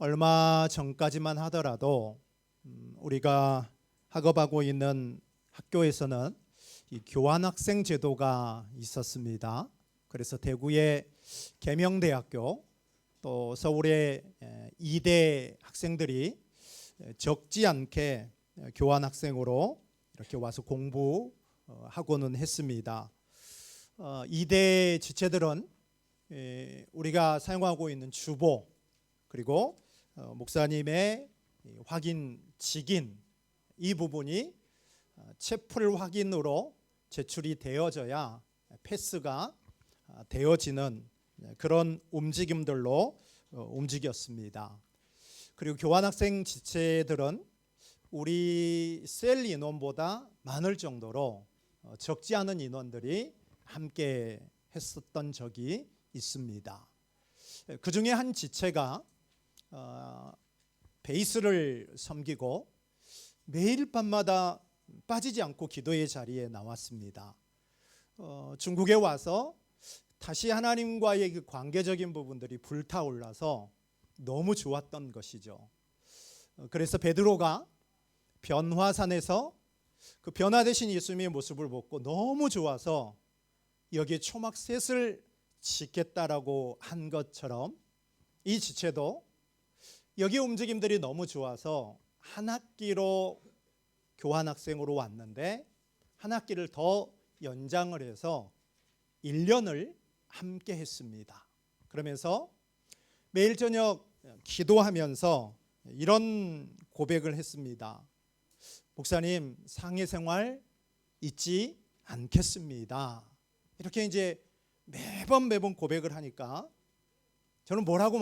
얼마 전까지만 하더라도 우리가 학업하고 있는 학교에서는 이 교환학생 제도가 있었습니다. 그래서 대구의 계명대학교 또 서울의 이대 학생들이 적지 않게 교환학생으로 이렇게 와서 공부하고는 했습니다. 이대 지체들은 우리가 사용하고 있는 주보 그리고 목사님의 확인 직인 이 부분이 채플 확인으로 제출이 되어져야 패스가 되어지는 그런 움직임들로 움직였습니다. 그리고 교환학생 지체들은 우리 셀 인원보다 많을 정도로 적지 않은 인원들이 함께 했었던 적이 있습니다. 그 중에 한 지체가 베이스를 섬기고 매일 밤마다 빠지지 않고 기도의 자리에 나왔습니다. 중국에 와서 다시 하나님과의 그 관계적인 부분들이 불타올라서 너무 좋았던 것이죠. 그래서 베드로가 변화산에서 그 변화되신 예수님의 모습을 보고 너무 좋아서 여기에 초막셋을 짓겠다라고 한 것처럼 이 지체도 여기 움직임들이 너무 좋아서 한 학기로 교환학생으로 왔는데 한 학기를 더 연장을 해서 1년을 함께 했습니다. 그러면서 매일 저녁 기도하면서 이런 고백을 했습니다. 목사님, 상해 생활 잊지 않겠습니다. 이렇게 이제 매번 고백을 하니까 저는 뭐라고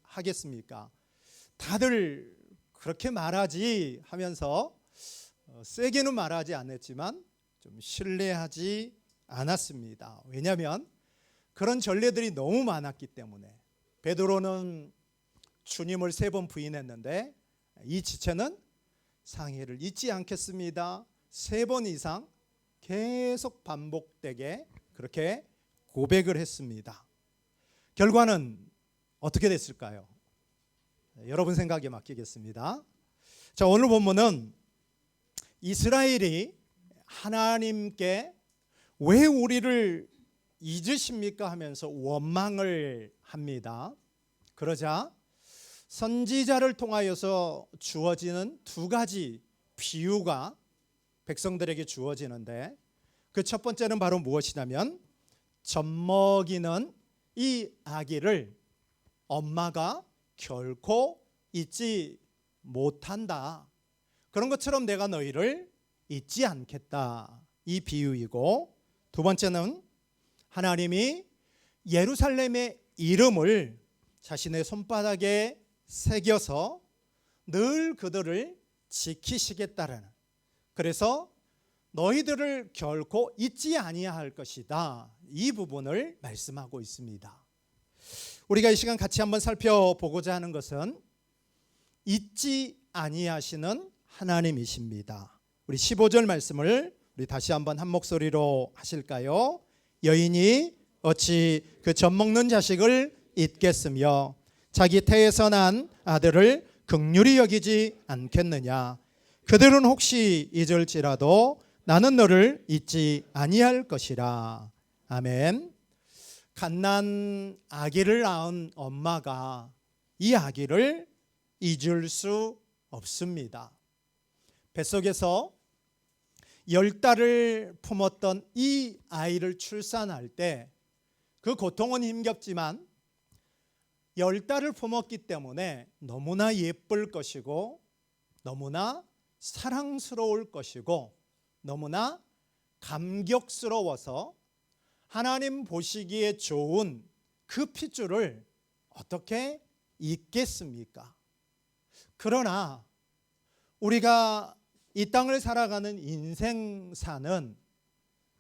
말하겠습니까? 다들 그렇게 말하지 하면서 세게는 말하지 않았지만 좀 신뢰하지 않았습니다. 왜냐하면 그런 전례들이 너무 많았기 때문에. 베드로는 주님을 3번 부인했는데 이 지체는 상해를 잊지 않겠습니다. 3번 이상 계속 반복되게 그렇게 고백을 했습니다. 결과는 어떻게 됐을까요? 여러분 생각에 맡기겠습니다. 자, 오늘 본문은 이스라엘이 하나님께 왜 우리를 잊으십니까 하면서 원망을 합니다. 그러자 선지자를 통하여서 주어지는 2가지 비유가 백성들에게 주어지는데 그 첫 번째는 바로 무엇이냐면 젖먹이는 이 아기를 엄마가 결코 잊지 못한다. 그런 것처럼 내가 너희를 잊지 않겠다. 이 비유이고, 두 번째는 하나님이 예루살렘의 이름을 자신의 손바닥에 새겨서 늘 그들을 지키시겠다라는, 그래서 너희들을 결코 잊지 아니할 것이다. 이 부분을 말씀하고 있습니다. 우리가 이 시간 같이 한번 살펴보고자 하는 것은 잊지 아니하시는 하나님이십니다. 우리 15절 말씀을 우리 다시 한번 한 목소리로 하실까요? 여인이 어찌 그 젖먹는 자식을 잊겠으며 자기 태에서 난 아들을 긍휼히 여기지 않겠느냐. 그들은 혹시 잊을지라도 나는 너를 잊지 아니할 것이라. 아멘. 갓난 아기를 낳은 엄마가 이 아기를 잊을 수 없습니다. 뱃속에서 10달을 품었던 이 아이를 출산할 때 그 고통은 힘겹지만 10달을 품었기 때문에 너무나 예쁠 것이고 너무나 사랑스러울 것이고 너무나 감격스러워서 하나님 보시기에 좋은 그 핏줄을 어떻게 잊겠습니까? 그러나 우리가 이 땅을 살아가는 인생사는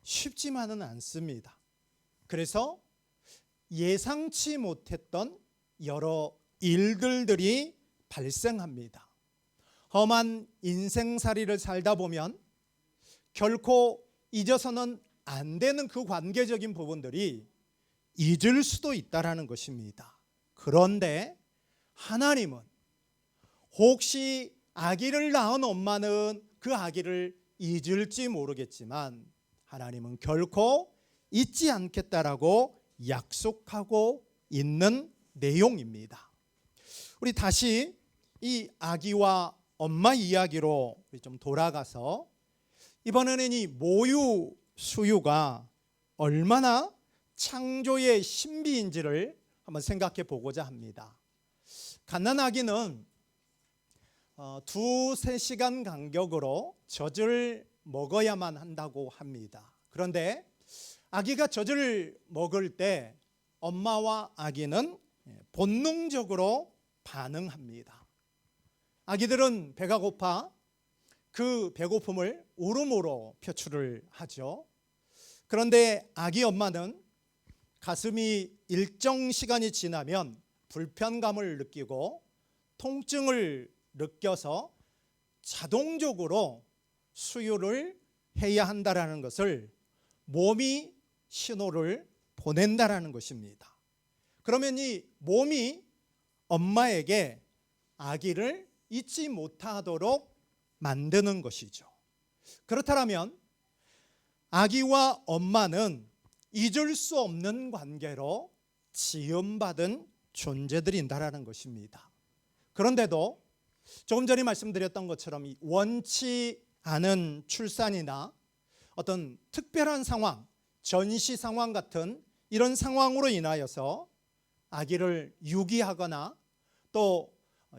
쉽지만은 않습니다. 그래서 예상치 못했던 여러 일들이 발생합니다. 험한 인생살이를 살다 보면 결코 잊어서는 안 되는 그 관계적인 부분들이 잊을 수도 있다라는 것입니다. 그런데 하나님은 혹시 아기를 낳은 엄마는 그 아기를 잊을지 모르겠지만 하나님은 결코 잊지 않겠다라고 약속하고 있는 내용입니다. 우리 다시 이 아기와 엄마 이야기로 좀 돌아가서 이번에는 이 모유 수유가 얼마나 창조의 신비인지를 한번 생각해 보고자 합니다. 갓난아기는 2-3시간 간격으로 젖을 먹어야만 한다고 합니다. 그런데 아기가 젖을 먹을 때 엄마와 아기는 본능적으로 반응합니다. 아기들은 배가 고파 그 배고픔을 울음으로 표출을 하죠. 그런데 아기 엄마는 가슴이 일정 시간이 지나면 불편감을 느끼고 통증을 느껴서 자동적으로 수유를 해야 한다라는 것을 몸이 신호를 보낸다라는 것입니다. 그러면 이 몸이 엄마에게 아기를 잊지 못하도록 만드는 것이죠. 그렇다면 아기와 엄마는 잊을 수 없는 관계로 지음받은 존재들인다라는 것입니다. 그런데도 조금 전에 말씀드렸던 것처럼 이 원치 않은 출산이나 어떤 특별한 상황, 전시 상황 같은 이런 상황으로 인하여서 아기를 유기하거나 또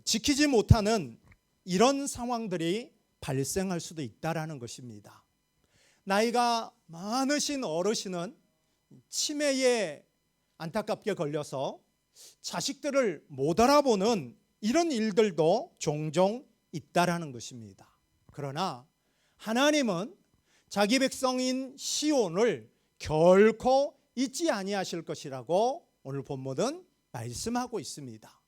지키지 못하는 이런 상황들이 발생할 수도 있다라는 것입니다. 나이가 많으신 어르신은 치매에 안타깝게 걸려서 자식들을 못 알아보는 이런 일들도 종종 있다라는 것입니다. 그러나 하나님은 자기 백성인 시온을 결코 잊지 아니하실 것이라고 오늘 본문은 말씀하고 있습니다.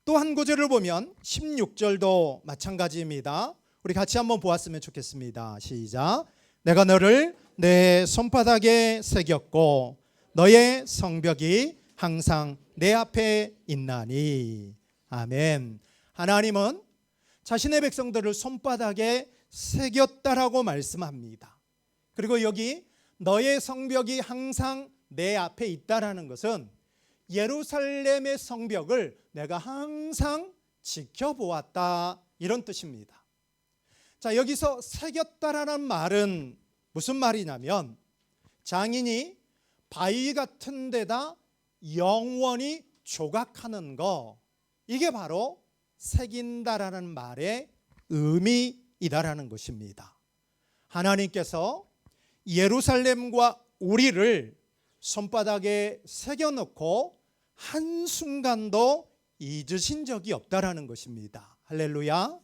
또 한 구절을 보면 16절도 마찬가지입니다. 우리 같이 한번 보았으면 좋겠습니다. 시작. 내가 너를 내 손바닥에 새겼고 너의 성벽이 항상 내 앞에 있나니. 아멘. 하나님은 자신의 백성들을 손바닥에 새겼다라고 말씀합니다. 그리고 여기 너의 성벽이 항상 내 앞에 있다라는 것은 예루살렘의 성벽을 내가 항상 지켜보았다 이런 뜻입니다. 자, 여기서 새겼다라는 말은 무슨 말이냐면 장인이 바위 같은 데다 영원히 조각하는 거, 이게 바로 새긴다라는 말의 의미이다라는 것입니다. 하나님께서 예루살렘과 우리를 손바닥에 새겨놓고 한순간도 잊으신 적이 없다라는 것입니다. 할렐루야.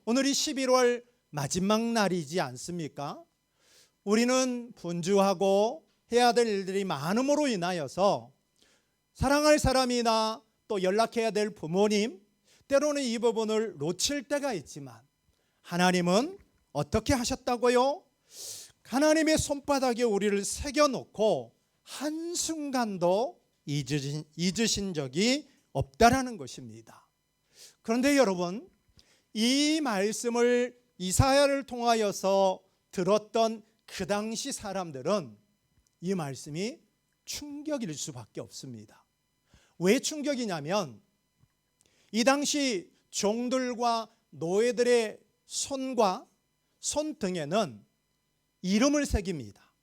오늘이 11월 마지막 날이지 않습니까? 우리는 분주하고 해야 될 일들이 많음으로 인하여서 사랑할 사람이나 또 연락해야 될 부모님, 때로는 이 부분을 놓칠 때가 있지만 하나님은 어떻게 하셨다고요? 하나님의 손바닥에 우리를 새겨놓고 한순간도 잊으신 적이 없다라는 것입니다. 그런데 여러분, 이 말씀을 이사야를 통하여서 들었던 그 당시 사람들은 이 말씀이 충격일 수밖에 없습니다. 왜 충격이냐면 이 당시 종들과 노예들의 손과 손등에는 이름을 새깁니다.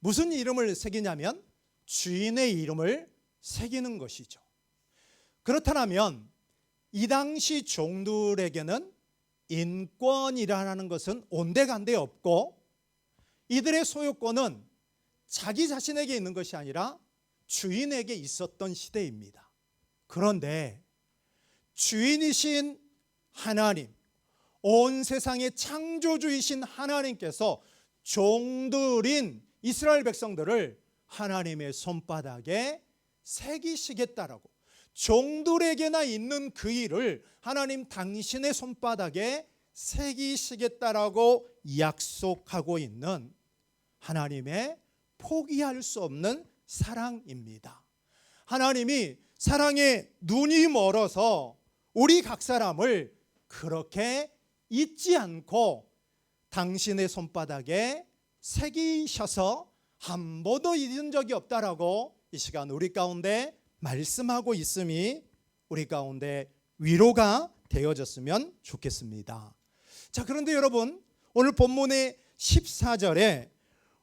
무슨 이름을 새기냐면 주인의 이름을 새기는 것이죠. 그렇다면 이 당시 종들에게는 인권이라는 것은 온데간데 없고 이들의 소유권은 자기 자신에게 있는 것이 아니라 주인에게 있었던 시대입니다. 그런데 주인이신 하나님, 온 세상의 창조주이신 하나님께서 종들인 이스라엘 백성들을 하나님의 손바닥에 새기시겠다라고, 종들에게나 있는 그 일을 하나님 당신의 손바닥에 새기시겠다라고 약속하고 있는 하나님의 포기할 수 없는 사랑입니다. 하나님이 사랑에 눈이 멀어서 우리 각 사람을 그렇게 잊지 않고 당신의 손바닥에 새기셔서 한 번도 잊은 적이 없다라고 이 시간 우리 가운데 말씀하고 있음이 우리 가운데 위로가 되어졌으면 좋겠습니다. 자, 그런데 여러분, 오늘 본문의 14절에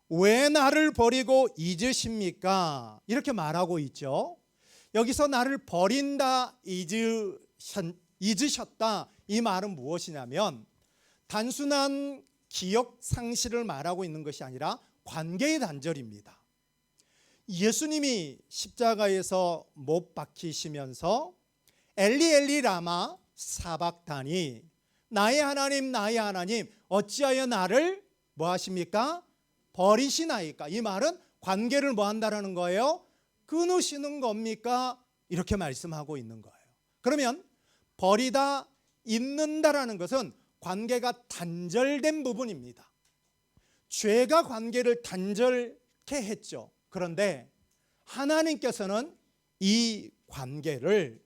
왜 나를 버리고 잊으십니까? 이렇게 말하고 있죠. 여기서 나를 버린다, 잊으셨다, 이 말은 무엇이냐면 단순한 기억 상실을 말하고 있는 것이 아니라 관계의 단절입니다. 예수님이 십자가에서 못 박히시면서 엘리 엘리 라마 사박다니, 나의 하나님 나의 하나님 어찌하여 나를 뭐 하십니까? 버리시나이까? 이 말은 관계를 뭐 한다라는 거예요? 끊으시는 겁니까? 이렇게 말씀하고 있는 거예요. 그러면 버리다, 잊는다라는 것은 관계가 단절된 부분입니다. 죄가 관계를 단절케 했죠. 그런데 하나님께서는 이 관계를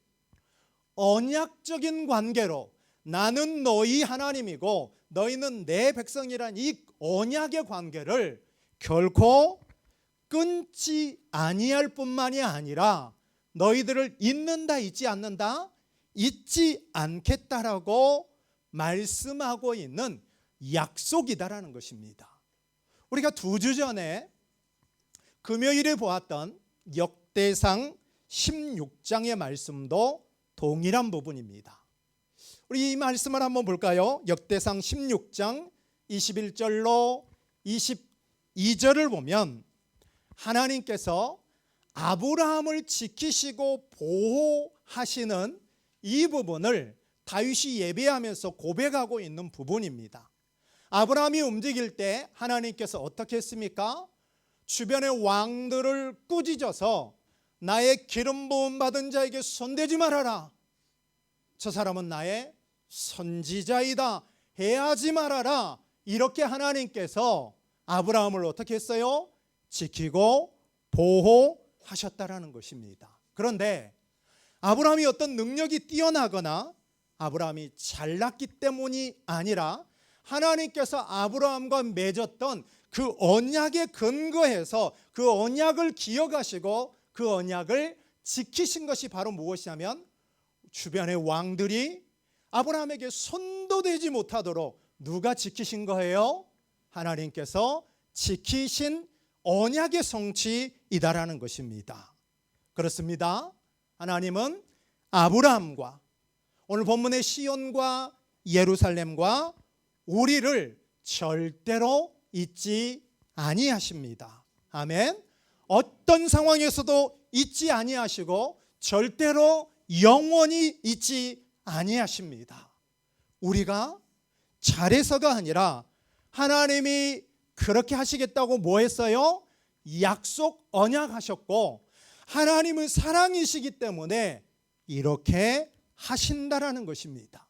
언약적인 관계로, 나는 너희 하나님이고 너희는 내 백성이란 이 언약의 관계를 결코 끊지 아니할 뿐만이 아니라 너희들을 잊는다, 잊지 않는다, 잊지 않겠다라고 말씀하고 있는 약속이다라는 것입니다. 우리가 2주 전에 금요일에 보았던 역대상 16장의 말씀도 동일한 부분입니다. 우리 이 말씀을 한번 볼까요? 역대상 16장 21절로 22절을 보면 하나님께서 아브라함을 지키시고 보호하시는 이 부분을 다윗이 예배하면서 고백하고 있는 부분입니다. 아브라함이 움직일 때 하나님께서 어떻게 했습니까? 주변의 왕들을 꾸짖어서 나의 기름 부음 받은 자에게 손대지 말아라, 저 사람은 나의 선지자이다, 해하지 말아라, 이렇게 하나님께서 아브라함을 어떻게 했어요? 지키고 보호하셨다라는 것입니다. 그런데 아브라함이 어떤 능력이 뛰어나거나 아브라함이 잘났기 때문이 아니라 하나님께서 아브라함과 맺었던 그 언약에 근거해서 그 언약을 기억하시고 그 언약을 지키신 것이 바로 무엇이냐면 주변의 왕들이 아브라함에게 손도 대지 못하도록 누가 지키신 거예요? 하나님께서 지키신 언약의 성취이다라는 것입니다. 그렇습니다. 하나님은 아브라함과 오늘 본문의 시온과 예루살렘과 우리를 절대로 잊지 아니하십니다. 아멘. 어떤 상황에서도 잊지 아니하시고 절대로 영원히 잊지 아니하십니다. 우리가 잘해서가 아니라 하나님이 그렇게 하시겠다고 뭐 했어요? 약속 언약하셨고 하나님은 사랑이시기 때문에 이렇게 하신다라는 것입니다.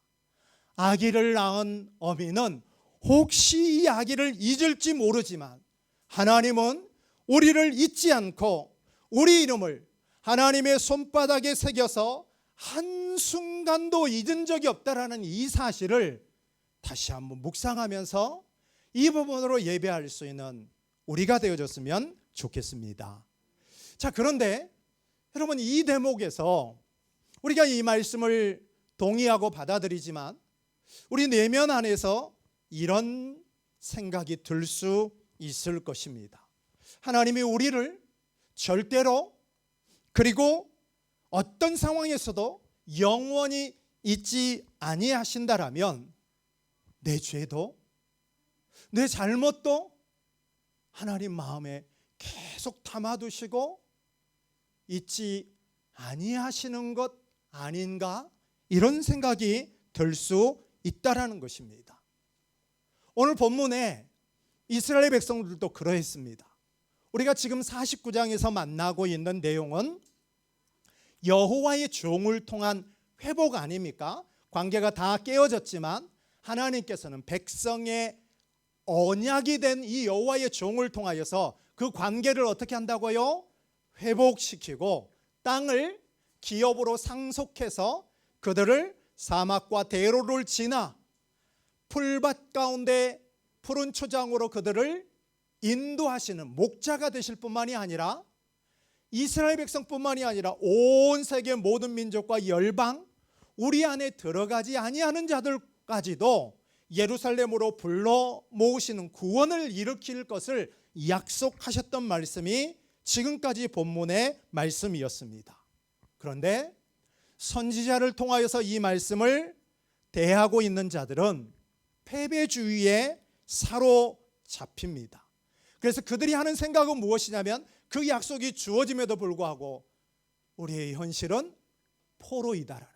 아기를 낳은 어미는 혹시 이 아기를 잊을지 모르지만 하나님은 우리를 잊지 않고 우리 이름을 하나님의 손바닥에 새겨서 한순간도 잊은 적이 없다라는 이 사실을 다시 한번 묵상하면서 이 부분으로 예배할 수 있는 우리가 되어졌으면 좋겠습니다. 자, 그런데 여러분, 이 대목에서 우리가 이 말씀을 동의하고 받아들이지만 우리 내면 안에서 이런 생각이 들 수 있을 것입니다. 하나님이 우리를 절대로 그리고 어떤 상황에서도 영원히 잊지 아니하신다라면 내 죄도 내 잘못도 하나님 마음에 계속 담아두시고 잊지 아니하시는 것 아닌가, 이런 생각이 들 수 있다라는 것입니다. 오늘 본문에 이스라엘 백성들도 그러했습니다. 우리가 지금 49장에서 만나고 있는 내용은 여호와의 종을 통한 회복 아닙니까? 관계가 다 깨어졌지만 하나님께서는 백성의 언약이 된 이 여호와의 종을 통하여서 그 관계를 어떻게 한다고요? 회복시키고 땅을 기업으로 상속해서 그들을 사막과 대로를 지나 풀밭 가운데 푸른 초장으로 그들을 인도하시는 목자가 되실 뿐만이 아니라 이스라엘 백성뿐만이 아니라 온 세계 모든 민족과 열방, 우리 안에 들어가지 아니하는 자들까지도 예루살렘으로 불러 모으시는 구원을 일으킬 것을 약속하셨던 말씀이 지금까지 본문의 말씀이었습니다. 그런데 선지자를 통하여서 이 말씀을 대하고 있는 자들은 패배주의에 사로잡힙니다. 그래서 그들이 하는 생각은 무엇이냐면 그 약속이 주어짐에도 불구하고 우리의 현실은 포로이다라는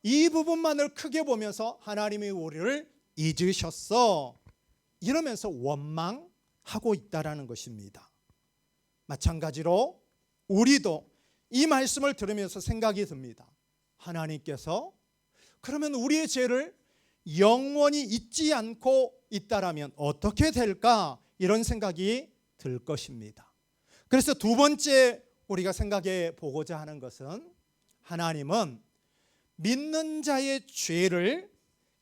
이 부분만을 크게 보면서 하나님이 우리를 잊으셨어 이러면서 원망하고 있다라는 것입니다. 마찬가지로 우리도 이 말씀을 들으면서 생각이 듭니다. 하나님께서 그러면 우리의 죄를 영원히 잊지 않고 있다라면 어떻게 될까? 이런 생각이 들 것입니다. 그래서 두 번째 우리가 생각해 보고자 하는 것은 하나님은 믿는 자의 죄를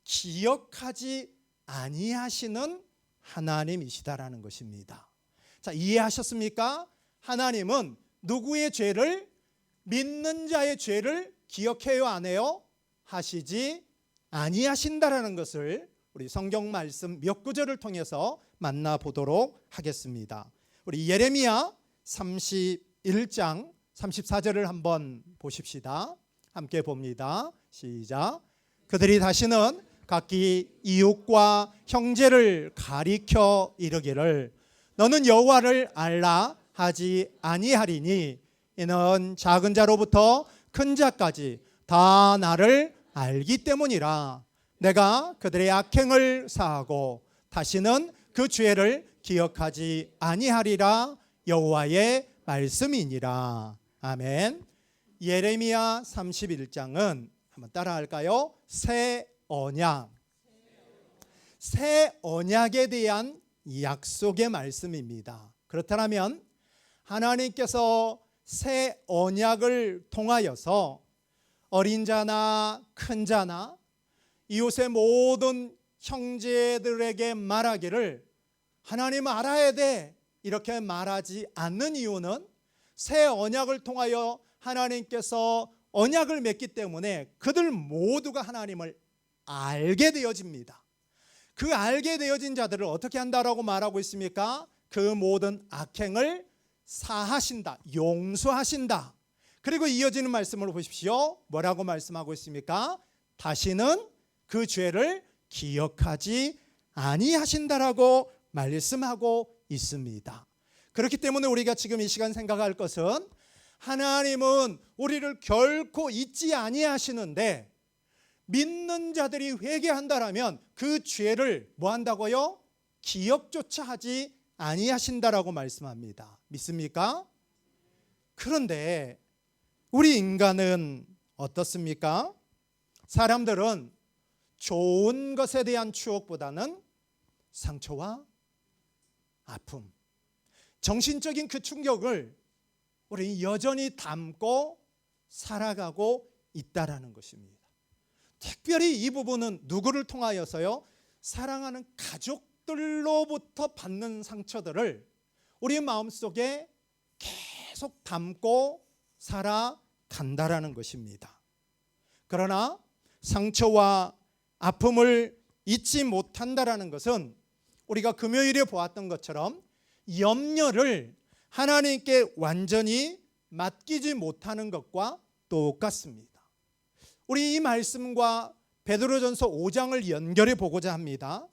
기억하지 아니하시는 하나님이시다라는 것입니다. 자, 이해하셨습니까? 하나님은 누구의 죄를, 믿는 자의 죄를 기억해요 안 해요? 하시지 아니하신다라는 것을 우리 성경 말씀 몇 구절을 통해서 만나보도록 하겠습니다. 우리 예레미야 31장 34절을 한번 보십시다. 함께 봅니다. 시작. 그들이 다시는 각기 이웃과 형제를 가리켜 이르기를 너는 여호와를 알라 하지 아니하리니 이는 작은 자로부터 큰 자까지 다 나를 알기 때문이라. 내가 그들의 악행을 사하고 다시는 그 죄를 기억하지 아니하리라. 여호와의 말씀이니라. 아멘. 예레미야 31장은 한번 따라할까요? 새 언약, 새 언약에 대한 약속의 말씀입니다. 그렇다면 하나님께서 새 언약을 통하여서 어린 자나 큰 자나 이웃의 모든 형제들에게 말하기를 하나님 알아야 돼 이렇게 말하지 않는 이유는 새 언약을 통하여 하나님께서 언약을 맺기 때문에 그들 모두가 하나님을 알게 되어집니다. 그 알게 되어진 자들을 어떻게 한다라고 말하고 있습니까? 그 모든 악행을 사하신다, 용서하신다. 그리고 이어지는 말씀을 보십시오. 뭐라고 말씀하고 있습니까? 다시는 그 죄를 기억하지 아니하신다라고 말씀하고 있습니다. 그렇기 때문에 우리가 지금 이 시간 생각할 것은 하나님은 우리를 결코 잊지 아니하시는데 믿는 자들이 회개한다라면 그 죄를 뭐 한다고요? 기억조차 하지 아니하신다라고 말씀합니다. 믿습니까? 그런데 우리 인간은 어떻습니까? 사람들은 좋은 것에 대한 추억보다는 상처와 아픔, 정신적인 그 충격을 우리 여전히 담고 살아가고 있다라는 것입니다. 특별히 이 부분은 누구를 통하여서요? 사랑하는 가족들로부터 받는 상처들을 우리 마음속에 계속 담고 살아간다라는 것입니다. 그러나 상처와 아픔을 잊지 못한다라는 것은 우리가 금요일에 보았던 것처럼 염려를 하나님께 완전히 맡기지 못하는 것과 똑같습니다. 우리 이 말씀과 베드로전서 5장을 연결해 보고자 합니다.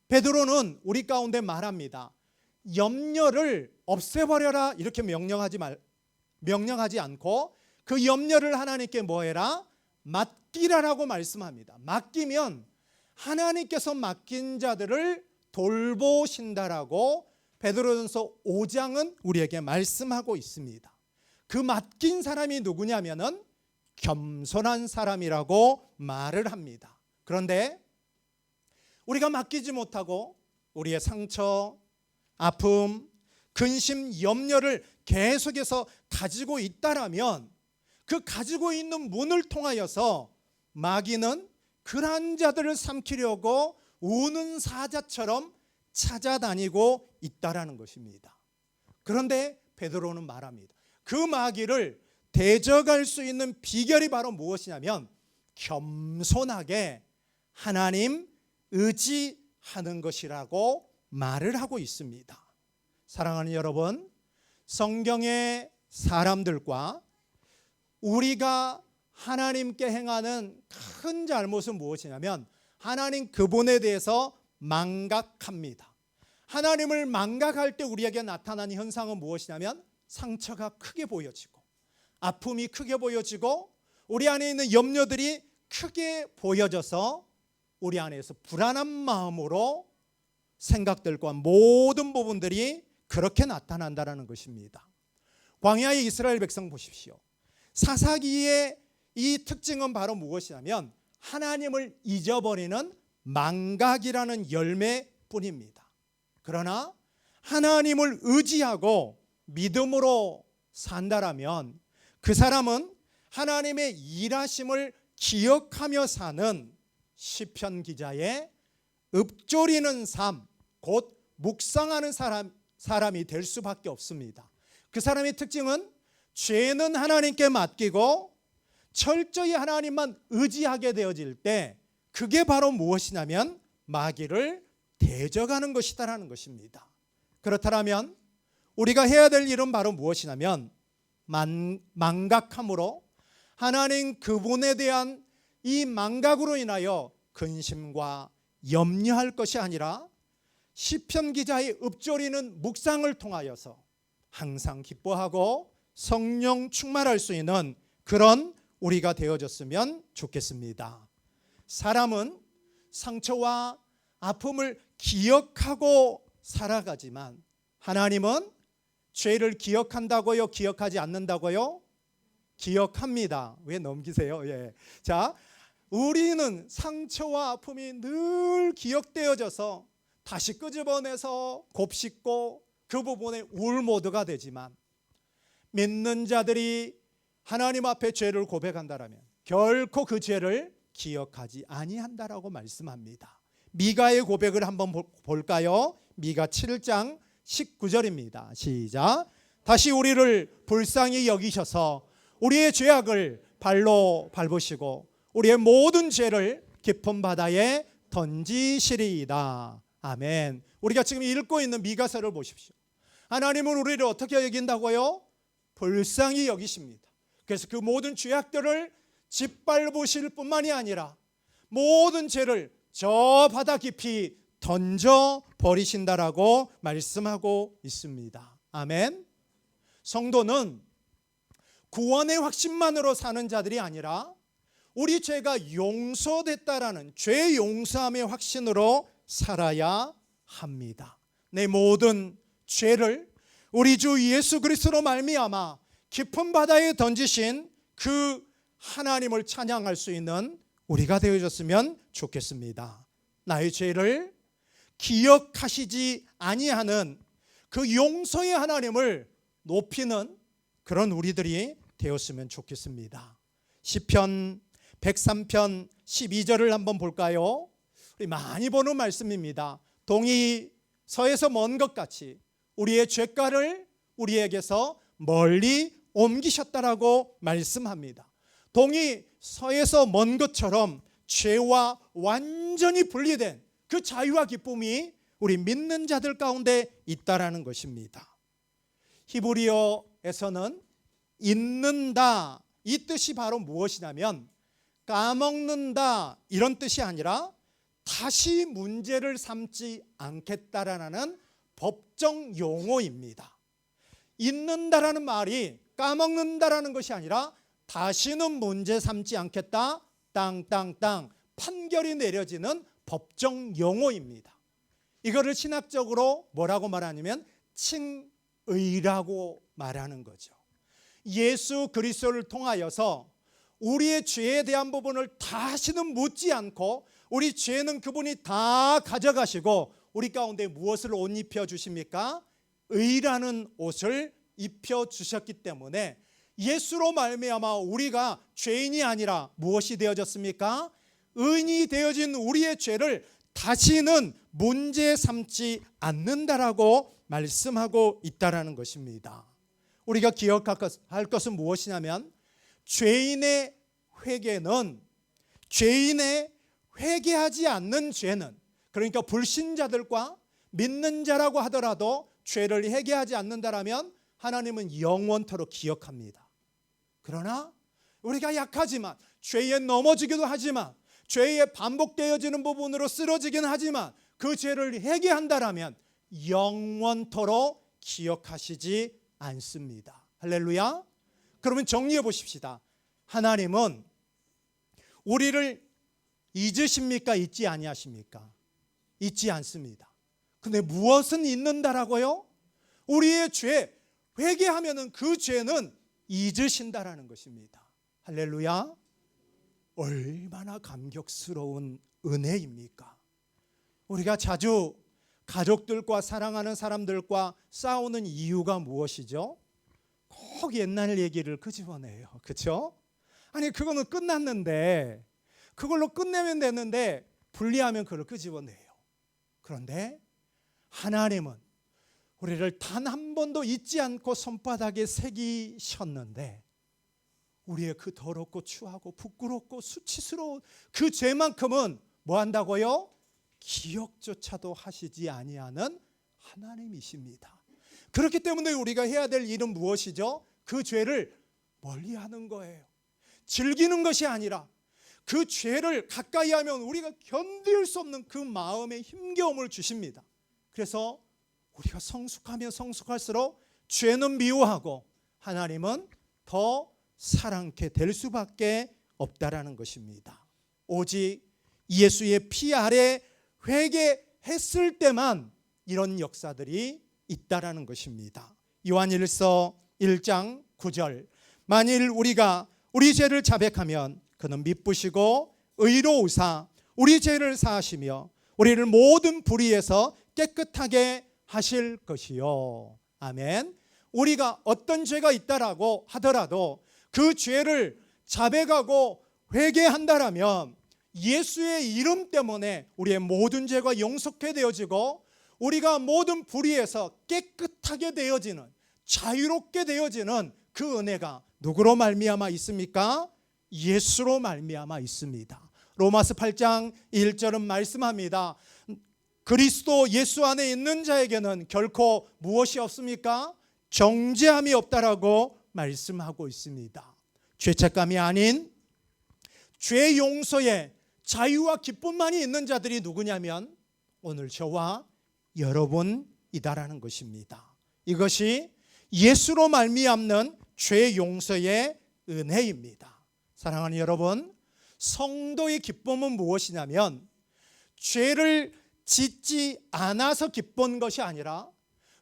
베드로는 우리 가운데 말합니다. 염려를 없애버려라 이렇게 명령하지 않고 그 염려를 하나님께 뭐해라? 맡기라라고 말씀합니다. 맡기면 하나님께서 맡긴 자들을 돌보신다라고 베드로전서 5장은 우리에게 말씀하고 있습니다. 그 맡긴 사람이 누구냐면은 겸손한 사람이라고 말을 합니다. 그런데 우리가 맡기지 못하고 우리의 상처, 아픔, 근심, 염려를 계속해서 가지고 있다라면 그 가지고 있는 문을 통하여서 마귀는 그러한 자들을 삼키려고 우는 사자처럼 찾아다니고 있다라는 것입니다. 그런데 베드로는 말합니다. 그 마귀를 대적할 수 있는 비결이 바로 무엇이냐면 겸손하게 하나님 의지하는 것이라고 말을 하고 있습니다. 사랑하는 여러분, 성경의 사람들과 우리가 하나님께 행하는 큰 잘못은 무엇이냐면 하나님 그분에 대해서 망각합니다. 하나님을 망각할 때 우리에게 나타나는 현상은 무엇이냐면 상처가 크게 보여지고 아픔이 크게 보여지고 우리 안에 있는 염려들이 크게 보여져서 우리 안에서 불안한 마음으로 생각들과 모든 부분들이 그렇게 나타난다는 것입니다. 광야의 이스라엘 백성 보십시오. 사사기의 이 특징은 바로 무엇이냐면 하나님을 잊어버리는 망각이라는 열매뿐입니다. 그러나 하나님을 의지하고 믿음으로 산다라면 그 사람은 하나님의 일하심을 기억하며 사는 시편 기자의 읊조리는 삶, 곧 묵상하는 사람이 될 수밖에 없습니다. 그 사람의 특징은 죄는 하나님께 맡기고 철저히 하나님만 의지하게 되어질 때 그게 바로 무엇이냐면 마귀를 대적하는 것이다라는 것입니다. 그렇다면 우리가 해야 될 일은 바로 무엇이냐면 망각함으로 하나님 그분에 대한 이 망각으로 인하여 근심과 염려할 것이 아니라 시편 기자의 읊조리는 묵상을 통하여서 항상 기뻐하고 성령 충만할 수 있는 그런 우리가 되어졌으면 좋겠습니다. 사람은 상처와 아픔을 기억하고 살아가지만 하나님은 죄를 기억한다고요? 기억하지 않는다고요? 기억합니다. 왜 넘기세요? 예. 자, 우리는 상처와 아픔이 늘 기억되어져서 다시 끄집어내서 곱씹고 그 부분에 울모드가 되지만 믿는 자들이 하나님 앞에 죄를 고백한다라면 결코 그 죄를 기억하지 아니한다라고 말씀합니다. 미가의 고백을 한번 볼까요? 미가 7장 19절입니다. 시작. 다시 우리를 불쌍히 여기셔서 우리의 죄악을 발로 밟으시고 우리의 모든 죄를 깊은 바다에 던지시리이다. 아멘. 우리가 지금 읽고 있는 미가서를 보십시오. 하나님은 우리를 어떻게 여긴다고요? 불쌍히 여기십니다. 그래서 그 모든 죄악들을 짓밟으실 뿐만이 아니라 모든 죄를 저 바다 깊이 던져버리신다라고 말씀하고 있습니다. 아멘. 성도는 구원의 확신만으로 사는 자들이 아니라 우리 죄가 용서됐다라는 죄 용서함의 확신으로 살아야 합니다. 내 모든 죄를 우리 주 예수 그리스도로 말미암아 깊은 바다에 던지신 그 하나님을 찬양할 수 있는 우리가 되어졌으면 좋겠습니다. 나의 죄를 기억하시지 아니하는 그 용서의 하나님을 높이는 그런 우리들이 되었으면 좋겠습니다. 시편 103편 12절을 한번 볼까요? 우리 많이 보는 말씀입니다. 동이 서에서 먼 것 같이 우리의 죄가를 우리에게서 멀리 옮기셨다라고 말씀합니다. 동이 서에서 먼 것처럼 죄와 완전히 분리된 그 자유와 기쁨이 우리 믿는 자들 가운데 있다라는 것입니다. 히브리어에서는 잊는다 이 뜻이 바로 무엇이냐면 까먹는다 이런 뜻이 아니라 다시 문제를 삼지 않겠다라는 법정 용어입니다. 잊는다라는 말이 까먹는다라는 것이 아니라 다시는 문제 삼지 않겠다 땅땅땅 판결이 내려지는 법정 용어입니다. 이거를 신학적으로 뭐라고 말하냐면 칭의라고 말하는 거죠. 예수 그리스도를 통하여서 우리의 죄에 대한 부분을 다시는 묻지 않고 우리 죄는 그분이 다 가져가시고 우리 가운데 무엇을 옷 입혀 주십니까? 의라는 옷을 입혀 주셨기 때문에 예수로 말미암아 우리가 죄인이 아니라 무엇이 되어졌습니까? 의인이 되어진 우리의 죄를 다시는 문제 삼지 않는다라고 말씀하고 있다라는 것입니다. 우리가 기억할 것은 무엇이냐면 죄인의 회개는, 죄인의 회개하지 않는 죄는, 그러니까 불신자들과 믿는 자라고 하더라도 죄를 회개하지 않는다라면 하나님은 영원토록 기억합니다. 그러나 우리가 약하지만, 죄에 넘어지기도 하지만, 죄에 반복되어지는 부분으로 쓰러지긴 하지만 그 죄를 회개한다라면 영원토록 기억하시지 않습니다. 할렐루야. 그러면 정리해 보십시다. 하나님은 우리를 잊으십니까? 잊지 아니하십니까? 잊지 않습니다. 근데 무엇은 잊는다라고요? 우리의 죄, 회개하면은 그 죄는 잊으신다라는 것입니다. 할렐루야. 얼마나 감격스러운 은혜입니까? 우리가 자주 가족들과, 사랑하는 사람들과 싸우는 이유가 무엇이죠? 꼭 옛날 얘기를 끄집어내요. 그렇죠? 아니 그거는 끝났는데, 그걸로 끝내면 되는데 분리하면 그걸 끄집어내요. 그런데 하나님은 우리를 단 한 번도 잊지 않고 손바닥에 새기셨는데 우리의 그 더럽고 추하고 부끄럽고 수치스러운 그 죄만큼은 뭐 한다고요? 기억조차도 하시지 아니하는 하나님이십니다. 그렇기 때문에 우리가 해야 될 일은 무엇이죠? 그 죄를 멀리하는 거예요. 즐기는 것이 아니라 그 죄를 가까이 하면 우리가 견딜 수 없는 그 마음의 힘겨움을 주십니다. 그래서 우리가 성숙하면 성숙할수록 죄는 미워하고 하나님은 더 사랑케 될 수밖에 없다라는 것입니다. 오직 예수의 피 아래 회개했을 때만 이런 역사들이 있다라는 것입니다. 요한일서 1장 9절, 만일 우리가 우리 죄를 자백하면 그는 미쁘시고 의로우사 우리 죄를 사하시며 우리를 모든 불의에서 깨끗하게 하실 것이요. 아멘. 우리가 어떤 죄가 있다라고 하더라도 그 죄를 자백하고 회개한다라면 예수의 이름 때문에 우리의 모든 죄가 용서케 되어지고 우리가 모든 불의에서 깨끗하게 되어지는, 자유롭게 되어지는 그 은혜가 누구로 말미암아 있습니까? 예수로 말미암아 있습니다. 로마서 8장 1절은 말씀합니다. 그리스도 예수 안에 있는 자에게는 결코 무엇이 없습니까? 정죄함이 없다라고 말씀하고 있습니다. 죄책감이 아닌 죄 용서에 자유와 기쁨만이 있는 자들이 누구냐면 오늘 저와 여러분이다라는 것입니다. 이것이 예수로 말미암는 죄 용서의 은혜입니다. 사랑하는 여러분, 성도의 기쁨은 무엇이냐면 죄를 짓지 않아서 기쁜 것이 아니라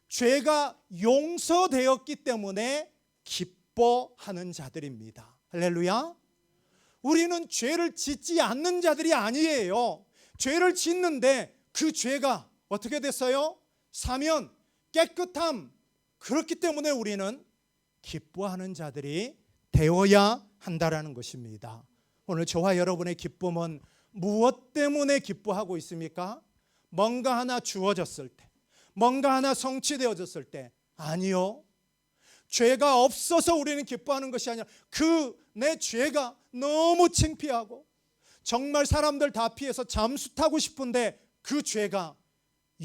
죄가 용서되었기 때문에 기뻐하는 자들입니다. 할렐루야. 우리는 죄를 짓지 않는 자들이 아니에요. 죄를 짓는데 그 죄가 어떻게 됐어요? 사면, 깨끗함. 그렇기 때문에 우리는 기뻐하는 자들이 되어야 한다라는 것입니다. 오늘 저와 여러분의 기쁨은 무엇 때문에 기뻐하고 있습니까? 뭔가 하나 주어졌을 때, 뭔가 하나 성취되어졌을 때, 아니요. 죄가 없어서 우리는 기뻐하는 것이 아니라 그 내 죄가 너무 창피하고 정말 사람들 다 피해서 잠수 타고 싶은데 그 죄가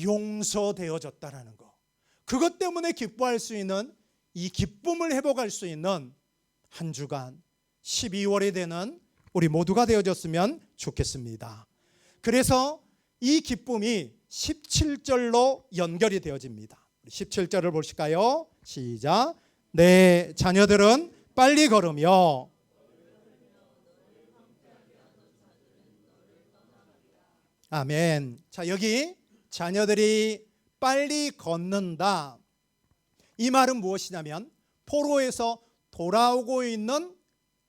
용서되어졌다라는 거, 그것 때문에 기뻐할 수 있는, 이 기쁨을 회복할 수 있는 한 주간 12월이 되는 우리 모두가 되어졌으면 좋겠습니다. 그래서 이 기쁨이 17절로 연결이 되어집니다. 17절을 보실까요? 시작. 내 자녀들은 빨리 걸으며 아멘. 자, 여기 자녀들이 빨리 걷는다. 이 말은 무엇이냐면 포로에서 돌아오고 있는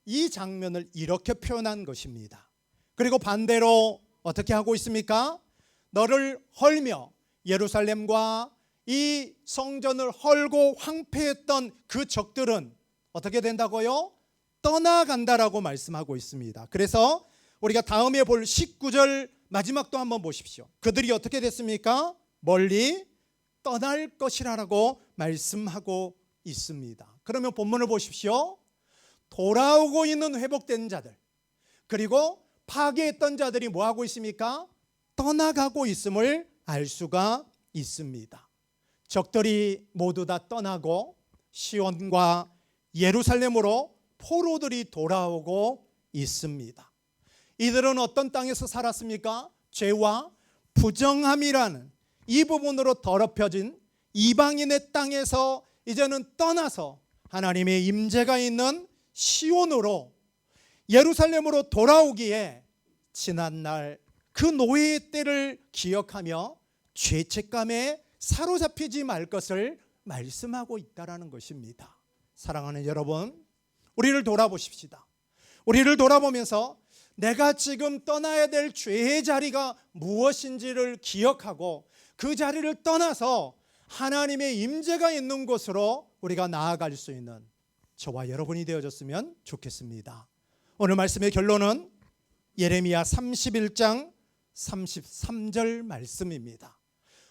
이 장면을 이렇게 표현한 것입니다. 그리고 반대로 어떻게 하고 있습니까? 너를 헐며 예루살렘과 이 성전을 헐고 황폐했던 그 적들은 어떻게 된다고요? 떠나간다라고 말씀하고 있습니다. 그래서 우리가 다음에 볼 19절 마지막도 한번 보십시오. 그들이 어떻게 됐습니까? 멀리 떠날 것이라고 말씀하고 있습니다. 그러면 본문을 보십시오. 돌아오고 있는 회복된 자들, 그리고 파괴했던 자들이 뭐하고 있습니까? 떠나가고 있음을 알 수가 있습니다. 적들이 모두 다 떠나고 시온과 예루살렘으로 포로들이 돌아오고 있습니다. 이들은 어떤 땅에서 살았습니까? 죄와 부정함이라는 이 부분으로 더럽혀진 이방인의 땅에서 이제는 떠나서 하나님의 임재가 있는 시온으로, 예루살렘으로 돌아오기에 지난날 그 노예의 때를 기억하며 죄책감에 사로잡히지 말 것을 말씀하고 있다라는 것입니다. 사랑하는 여러분, 우리를 돌아보십시다. 우리를 돌아보면서 내가 지금 떠나야 될 죄의 자리가 무엇인지를 기억하고 그 자리를 떠나서 하나님의 임재가 있는 곳으로 우리가 나아갈 수 있는 저와 여러분이 되어졌으면 좋겠습니다. 오늘 말씀의 결론은 예레미야 31장 33절 말씀입니다.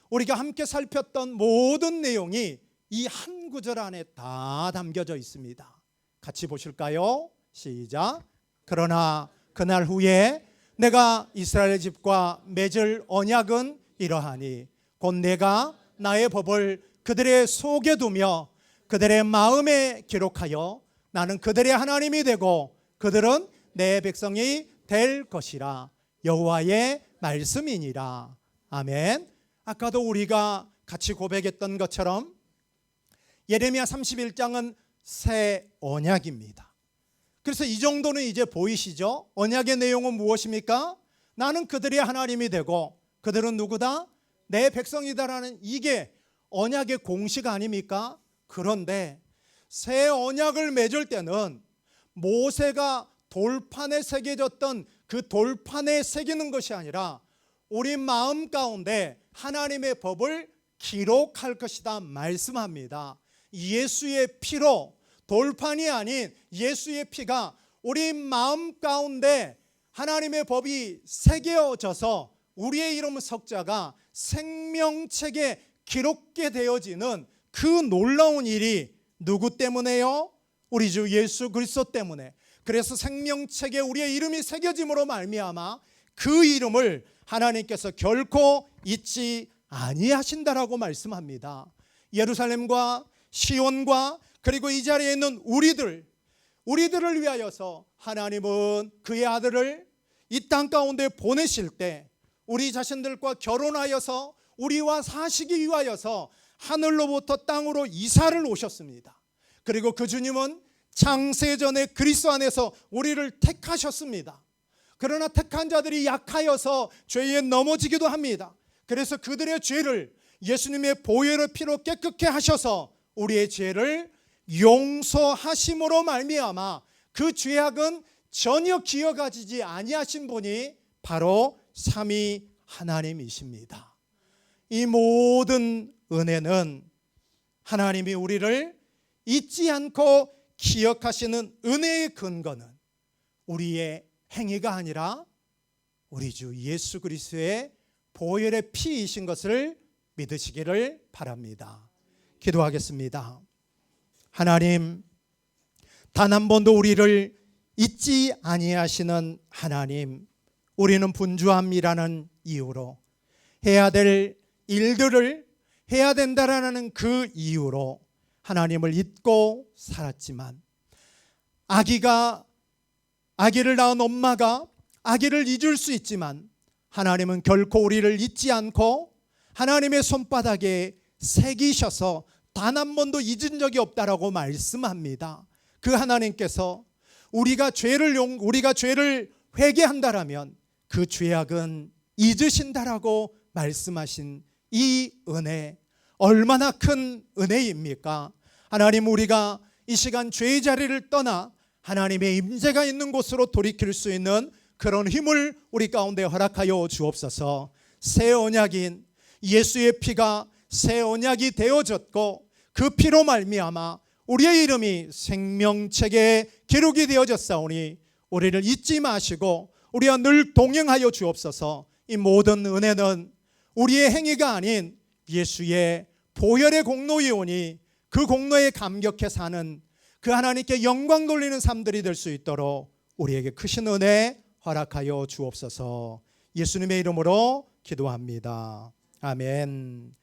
우리가 함께 살폈던 모든 내용이 이 한 구절 안에 다 담겨져 있습니다. 같이 보실까요? 시작. 그러나 그날 후에 내가 이스라엘 집과 맺을 언약은 이러하니 곧 내가 나의 법을 그들의 속에 두며 그들의 마음에 기록하여 나는 그들의 하나님이 되고 그들은 내 백성이 될 것이라. 여호와의 말씀이니라. 아멘. 아까도 우리가 같이 고백했던 것처럼 예레미야 31장은 새 언약입니다. 그래서 이 정도는 이제 보이시죠? 언약의 내용은 무엇입니까? 나는 그들의 하나님이 되고 그들은 누구다? 내 백성이다라는 이게 언약의 공식 아닙니까? 그런데 새 언약을 맺을 때는 모세가 돌판에 새겨졌던 그 돌판에 새기는 것이 아니라 우리 마음 가운데 하나님의 법을 기록할 것이다 말씀합니다. 예수의 피로, 돌판이 아닌 예수의 피가 우리 마음 가운데 하나님의 법이 새겨져서 우리의 이름 석자가 생명책에 기록게 되어지는 그 놀라운 일이 누구 때문에요? 우리 주 예수 그리스도 때문에. 그래서 생명책에 우리의 이름이 새겨짐으로 말미암아 그 이름을 하나님께서 결코 잊지 아니하신다라고 말씀합니다. 예루살렘과 시온과 그리고 이 자리에 있는 우리들을 위하여서 하나님은 그의 아들을 이 땅 가운데 보내실 때 우리 자신들과 결혼하여서 우리와 사시기 위하여서 하늘로부터 땅으로 이사를 오셨습니다. 그리고 그 주님은 창세전에 그리스도 안에서 우리를 택하셨습니다. 그러나 택한 자들이 약하여서 죄에 넘어지기도 합니다. 그래서 그들의 죄를 예수님의 보혈의 피로 깨끗게 하셔서 우리의 죄를 용서하심으로 말미암아 그 죄악은 전혀 기억하지 아니하신 분이 바로 삼위 하나님이십니다. 이 모든 은혜는 하나님이 우리를 잊지 않고 기억하시는 은혜의 근거는 우리의 행위가 아니라 우리 주 예수 그리스도의 보혈의 피이신 것을 믿으시기를 바랍니다. 기도하겠습니다. 하나님, 단 한 번도 우리를 잊지 아니하시는 하나님, 우리는 분주함이라는 이유로 해야 될 일들을 해야 된다라는 그 이유로 하나님을 잊고 살았지만 아기를 낳은 엄마가 아기를 잊을 수 있지만 하나님은 결코 우리를 잊지 않고 하나님의 손바닥에 새기셔서 단 한 번도 잊은 적이 없다라고 말씀합니다. 그 하나님께서 우리가 죄를 회개한다라면 그 죄악은 잊으신다라고 말씀하신 이 은혜, 얼마나 큰 은혜입니까? 하나님, 우리가 이 시간 죄의 자리를 떠나 하나님의 임재가 있는 곳으로 돌이킬 수 있는 그런 힘을 우리 가운데 허락하여 주옵소서. 새 언약인 예수의 피가 새 언약이 되어졌고 그 피로 말미암아 우리의 이름이 생명책에 기록이 되어졌사오니 우리를 잊지 마시고 우리와 늘 동행하여 주옵소서. 이 모든 은혜는 우리의 행위가 아닌 예수의 보혈의 공로이오니 그 공로에 감격해 사는 그 하나님께 영광 돌리는 삶들이 될 수 있도록 우리에게 크신 은혜 허락하여 주옵소서. 예수님의 이름으로 기도합니다. 아멘.